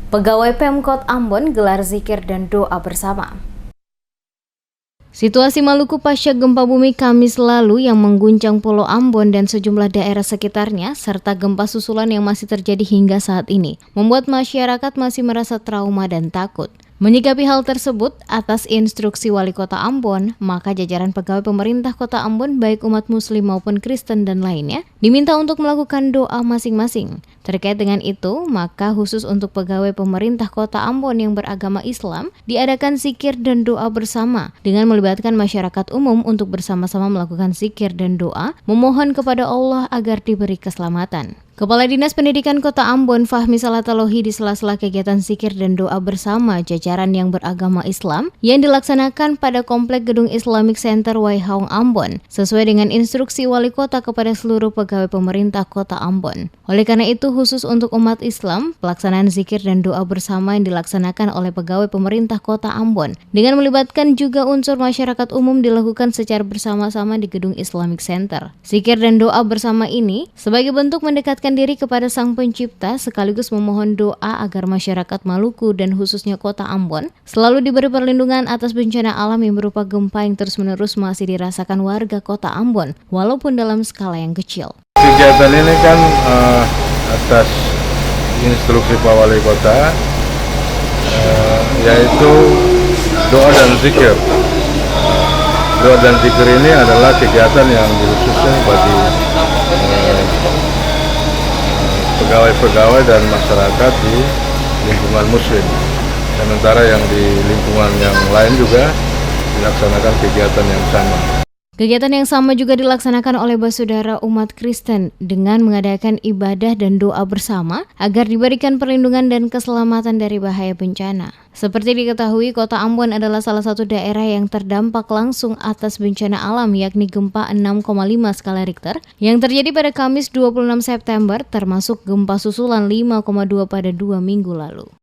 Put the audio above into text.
Pegawai Pemkot Ambon gelar zikir dan doa bersama. Situasi Maluku pasca gempa bumi Kamis lalu yang mengguncang Pulau Ambon dan sejumlah daerah sekitarnya, serta gempa susulan yang masih terjadi hingga saat ini, membuat masyarakat masih merasa trauma dan takut. Menyikapi hal tersebut, atas instruksi Wali Kota Ambon, maka jajaran pegawai pemerintah Kota Ambon baik umat Muslim maupun Kristen dan lainnya diminta untuk melakukan doa masing-masing. Terkait dengan itu, maka khusus untuk pegawai pemerintah Kota Ambon yang beragama Islam, diadakan zikir dan doa bersama dengan melibatkan masyarakat umum untuk bersama-sama melakukan zikir dan doa, memohon kepada Allah agar diberi keselamatan. Kepala Dinas Pendidikan Kota Ambon, Fahmi Salatalohi, di sela-sela kegiatan zikir dan doa bersama jajaran yang beragama Islam yang dilaksanakan pada Komplek Gedung Islamic Center Waihaong Ambon, sesuai dengan instruksi Wali Kota kepada seluruh pegawai pemerintah Kota Ambon. Oleh karena itu, khusus untuk umat Islam, pelaksanaan zikir dan doa bersama yang dilaksanakan oleh pegawai pemerintah Kota Ambon dengan melibatkan juga unsur masyarakat umum dilakukan secara bersama-sama di Gedung Islamic Center. Zikir dan doa bersama ini sebagai bentuk mendekatkan diri kepada Sang Pencipta sekaligus memohon doa agar masyarakat Maluku dan khususnya Kota Ambon selalu diberi perlindungan atas bencana alam yang berupa gempa yang terus-menerus masih dirasakan warga Kota Ambon walaupun dalam skala yang kecil. Kegiatan ini kan atas instruksi Pak Wali Kota, yaitu doa dan zikir. Doa dan zikir ini adalah kegiatan yang khususnya bagi pegawai-pegawai dan masyarakat di lingkungan Muslim. Sementara yang di lingkungan yang lain juga dilaksanakan kegiatan yang sama. Kegiatan yang sama juga dilaksanakan oleh saudara umat Kristen dengan mengadakan ibadah dan doa bersama agar diberikan perlindungan dan keselamatan dari bahaya bencana. Seperti diketahui, Kota Ambon adalah salah satu daerah yang terdampak langsung atas bencana alam, yakni gempa 6,5 skala Richter yang terjadi pada Kamis 26 September, termasuk gempa susulan 5,2 pada 2 minggu lalu.